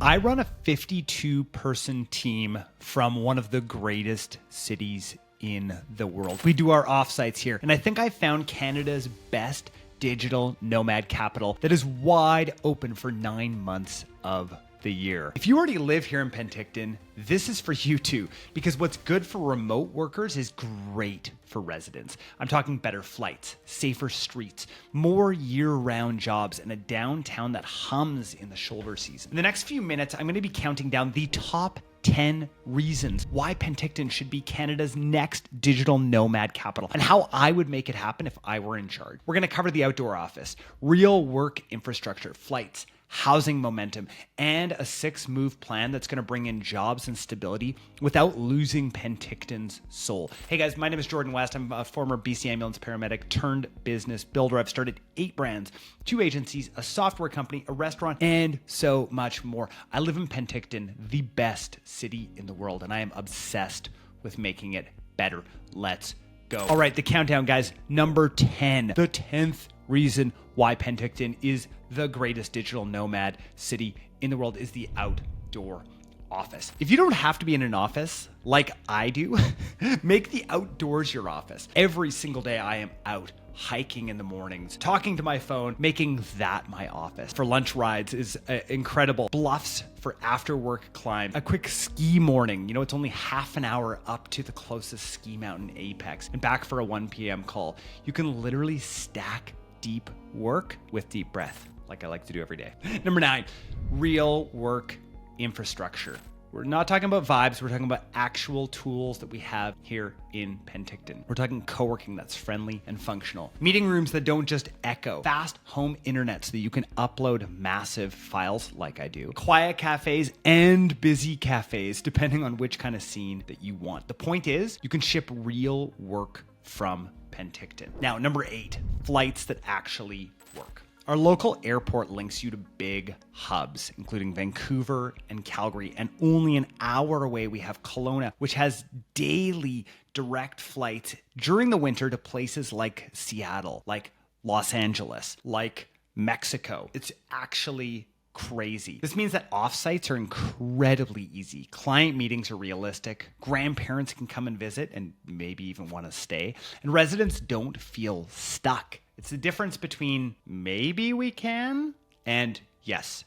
I run a 52-person team from one of the greatest cities in the world. We do our offsites here, and I think I found Canada's best digital nomad capital that is wide open for 9 months of the year. If you already live here in Penticton, this is for you too, because what's good for remote workers is great for residents. I'm talking better flights, safer streets, more year-round jobs, and a downtown that hums in the shoulder season. In the next few minutes, I'm going to be counting down the top 10 reasons why Penticton should be Canada's next digital nomad capital and how I would make it happen if I were in charge. We're going to cover the outdoor office, real work infrastructure, flights, housing momentum, and a 6-move plan that's going to bring in jobs and stability without losing Penticton's soul. Hey guys, my name is Jordan West. I'm a former BC ambulance paramedic turned business builder. I've started 8 brands, 2 agencies, a software company, a restaurant, and so much more. I live in Penticton, the best city in the world, and I am obsessed with making it better. Let's go. All right, the countdown, guys. Number 10, the 10th reason why Penticton is the greatest digital nomad city in the world is the outdoor office. If you don't have to be in an office like I do, make the outdoors your office. Every single day I am out hiking in the mornings, talking to my phone, making that my office. For lunch rides is incredible. Bluffs for after work climb. A quick ski morning. You know, it's only half an hour up to the closest ski mountain apex and back for a 1 p.m. call. You can literally stack deep work with deep breath, like I like to do every day. Number 9, real work infrastructure. We're not talking about vibes. We're talking about actual tools that we have here in Penticton. We're talking co-working that's friendly and functional. Meeting rooms that don't just echo. Fast home internet so that you can upload massive files like I do. Quiet cafes and busy cafes, depending on which kind of scene that you want. The point is, you can ship real work from Penticton. Now, number 8, flights that actually work. Our local airport links you to big hubs, including Vancouver and Calgary, and only an hour away we have Kelowna, which has daily direct flights during the winter to places like Seattle, like Los Angeles, like Mexico. It's actually crazy. This means that offsites are incredibly easy. Client meetings are realistic. Grandparents can come and visit and maybe even want to stay. And residents don't feel stuck. It's the difference between maybe we can and yes,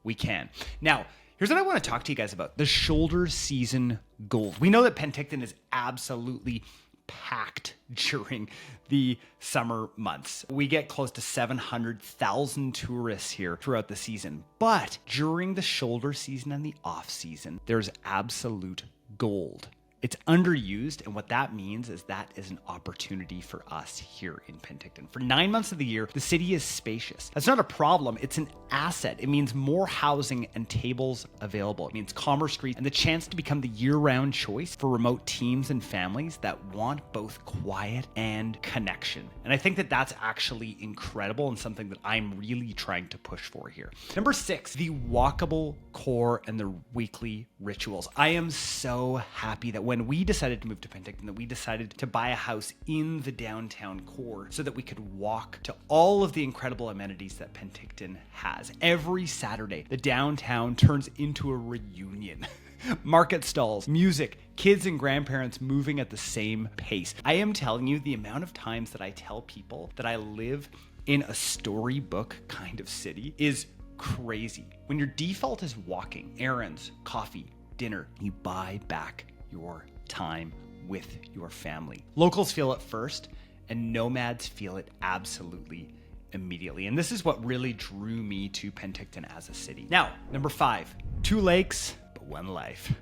we can. Now, here's what I want to talk to you guys about. The shoulder season gold. We know that Penticton is absolutely packed during the summer months. We get close to 700,000 tourists here throughout the season. But during the shoulder season and the off season, there's absolute gold. It's underused, and what that means is that is an opportunity for us here in Penticton. For 9 months of the year, the city is spacious. That's not a problem, it's an asset. It means more housing and tables available. It means calmer streets and the chance to become the year-round choice for remote teams and families that want both quiet and connection. And I think that that's actually incredible and something that I'm really trying to push for here. Number 6, the walkable core and the weekly rituals. I am so happy that when we decided to move to Penticton, that we decided to buy a house in the downtown core so that we could walk to all of the incredible amenities that Penticton has. Every Saturday, the downtown turns into a reunion. Market stalls, music, kids and grandparents moving at the same pace. I am telling you, the amount of times that I tell people that I live in a storybook kind of city is crazy. When your default is walking, errands, coffee, dinner, you buy back your time with your family. Locals feel it first, and nomads feel it absolutely immediately. And this is what really drew me to Penticton as a city. Now, number 5, 2 lakes, but 1 life.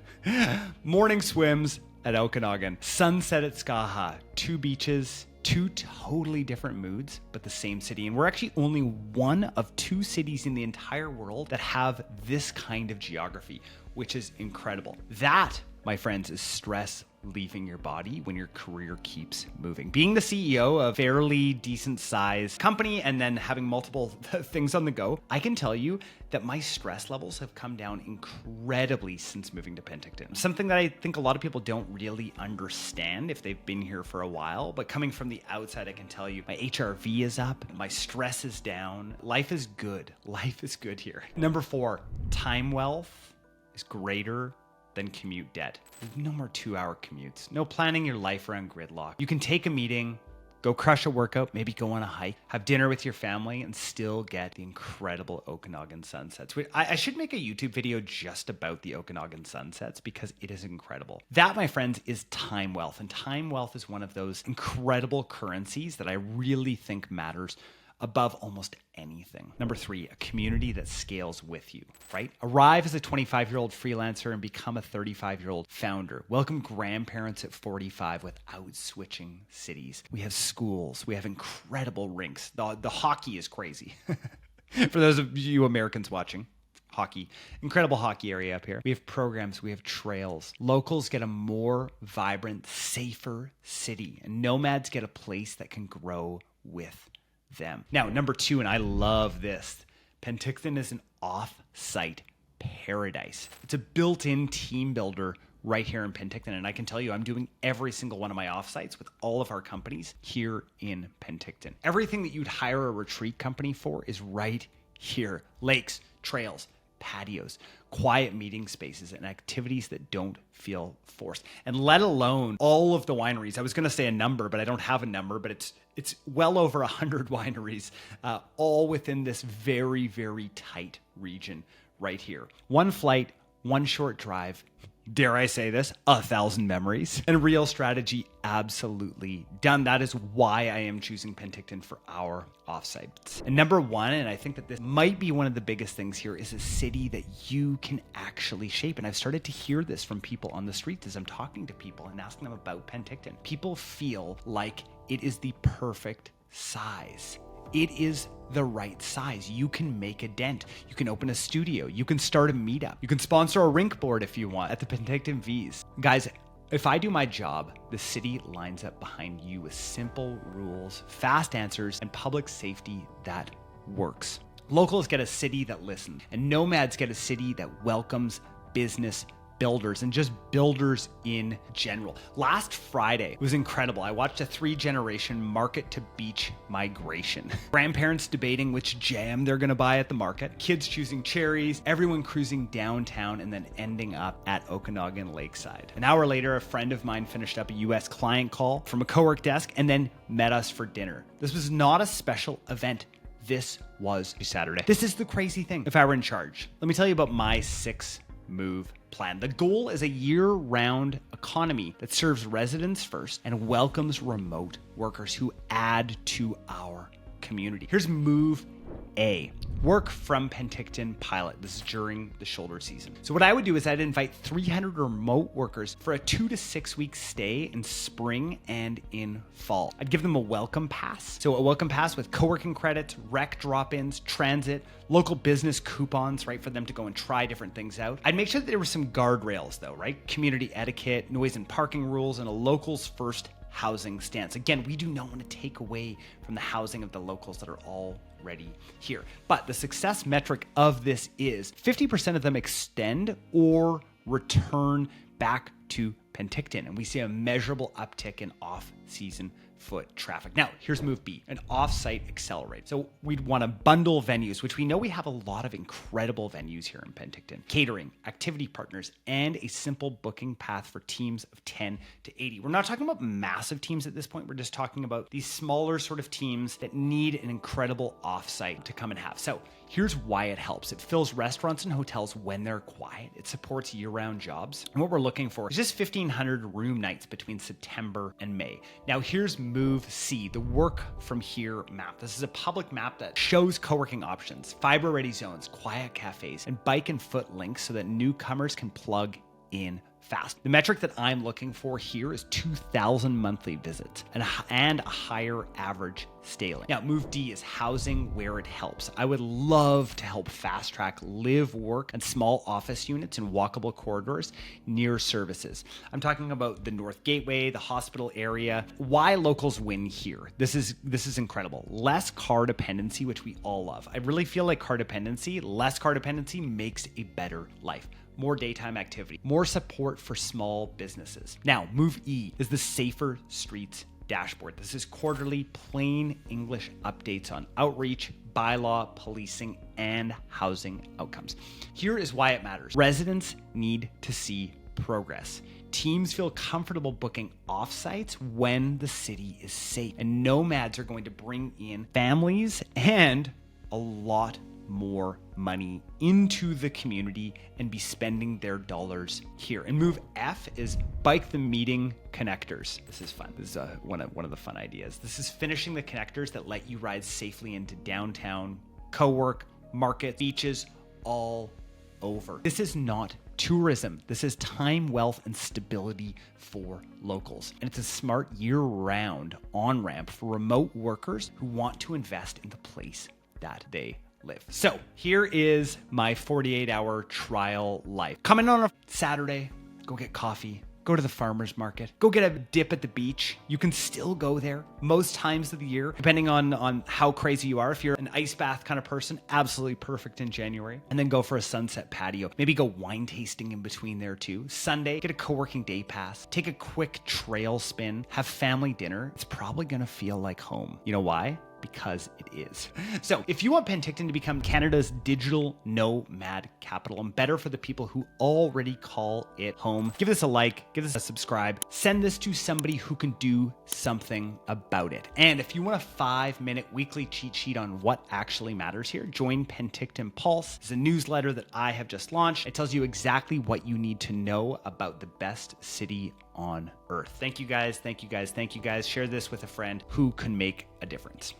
Morning swims at Okanagan, sunset at Skaha, 2 beaches, 2 totally different moods, but the same city. And we're actually only one of 2 cities in the entire world that have this kind of geography, which is incredible. That my friends, is stress leaving your body when your career keeps moving. Being the CEO of a fairly decent sized company and then having multiple things on the go, I can tell you that my stress levels have come down incredibly since moving to Penticton. Something that I think a lot of people don't really understand if they've been here for a while, but coming from the outside, I can tell you my HRV is up, my stress is down. Life is good. Life is good here. Number 4, time wealth is greater than commute debt. There's no more 2-hour commutes. No planning your life around gridlock. You can take a meeting, go crush a workout, maybe go on a hike, have dinner with your family, and still get the incredible Okanagan sunsets. I should make a YouTube video just about the Okanagan sunsets because it is incredible. That, my friends, is time wealth. And time wealth is one of those incredible currencies that I really think matters above almost anything. Number 3, a community that scales with you, right? Arrive as a 25-year-old freelancer and become a 35-year-old founder. Welcome grandparents at 45 without switching cities. We have schools. We have incredible rinks. The hockey is crazy. For those of you Americans watching, hockey, incredible hockey area up here. We have programs, we have trails. Locals get a more vibrant, safer city, and nomads get a place that can grow with them. Now, number 2, and I love this, Penticton is an off-site paradise. It's a built-in team builder right here in Penticton, and I can tell you I'm doing every single one of my offsites with all of our companies here in Penticton. Everything that you'd hire a retreat company for is right here. Lakes, trails, patios, quiet meeting spaces, and activities that don't feel forced. And let alone all of the wineries. I was going to say a number, but I don't have a number, but it's well over 100 wineries, all within this very, very tight region right here. One flight, one short drive, dare I say this, 1,000 memories, and real strategy absolutely done. That is why I am choosing Penticton for our offsites. And number 1, and I think that this might be one of the biggest things here, is a city that you can actually shape. And I've started to hear this from people on the streets as I'm talking to people and asking them about Penticton. People feel like it is the perfect size. It is the right size. You can make a dent. You can open a studio. You can start a meetup. You can sponsor a rink board if you want at the Penticton V's. Guys, if I do my job, the city lines up behind you with simple rules, fast answers, and public safety that works. Locals get a city that listens, and nomads get a city that welcomes business builders and just builders in general. Last Friday was incredible. I watched a 3-generation market to beach migration. Grandparents debating which jam they're gonna buy at the market, kids choosing cherries, everyone cruising downtown and then ending up at Okanagan Lakeside. An hour later, a friend of mine finished up a US client call from a co-work desk and then met us for dinner. This was not a special event. This was a Saturday. This is the crazy thing. If I were in charge, let me tell you about my 6-move plan. The goal is a year-round economy that serves residents first and welcomes remote workers who add to our community. Here's move A. Work from Penticton pilot. This is during the shoulder season. So what I would do is I'd invite 300 remote workers for a 2 to 6 week stay in spring and in fall. I'd give them a welcome pass. So a welcome pass with co-working credits, rec drop-ins, transit, local business coupons, right, for them to go and try different things out. I'd make sure that there were some guardrails though, right? Community etiquette, noise and parking rules, and a locals first housing stance. Again, we do not want to take away from the housing of the locals that are already here. But the success metric of this is 50% of them extend or return back to Penticton. And we see a measurable uptick in off-season foot traffic. Now, here's move B, an off-site accelerate. So we'd want to bundle venues, which we know we have a lot of incredible venues here in Penticton. Catering, activity partners, and a simple booking path for teams of 10 to 80. We're not talking about massive teams at this point. We're just talking about these smaller sort of teams that need an incredible off-site to come and have. So here's why it helps. It fills restaurants and hotels when they're quiet. It supports year-round jobs. And what we're looking for is just 1,500 room nights between September and May. Now here's move C, the work from here map. This is a public map that shows co-working options, fiber-ready zones, quiet cafes, and bike and foot links so that newcomers can plug in fast. The metric that I'm looking for here is 2,000 monthly visits and a higher average scaling. Now, move D is housing where it helps. I would love to help fast track live, work, and small office units in walkable corridors near services. I'm talking about the North Gateway, the hospital area. Why locals win here? This is incredible. Less car dependency, which we all love. I really feel like less car dependency makes a better life. More daytime activity, more support for small businesses. Now, move E is the safer streets dashboard. This is quarterly plain English updates on outreach, bylaw, policing, and housing outcomes. Here is why it matters. Residents need to see progress. Teams feel comfortable booking offsites when the city is safe. And nomads are going to bring in families and a lot more money into the community and be spending their dollars here. And move F is bike the meeting connectors. This is fun. This is one of the fun ideas. This is finishing the connectors that let you ride safely into downtown, co-work, market, beaches, all over. This is not tourism. This is time, wealth, and stability for locals. And it's a smart year-round on-ramp for remote workers who want to invest in the place that they live. So here is my 48-hour trial life. Come in on a Saturday, go get coffee, go to the farmer's market, go get a dip at the beach. You can still go there most times of the year, depending on how crazy you are. If you're an ice bath kind of person, absolutely perfect in January. And then go for a sunset patio. Maybe go wine tasting in between there too. Sunday, get a co-working day pass, take a quick trail spin, have family dinner. It's probably gonna feel like home. You know why? Because it is. So if you want Penticton to become Canada's digital nomad capital and better for the people who already call it home, give this a like, give this a subscribe, send this to somebody who can do something about it. And if you want a 5-minute weekly cheat sheet on what actually matters here, join Penticton Pulse. It's a newsletter that I have just launched. It tells you exactly what you need to know about the best city on earth. Thank you guys. Thank you guys. Thank you guys. Share this with a friend who can make a difference.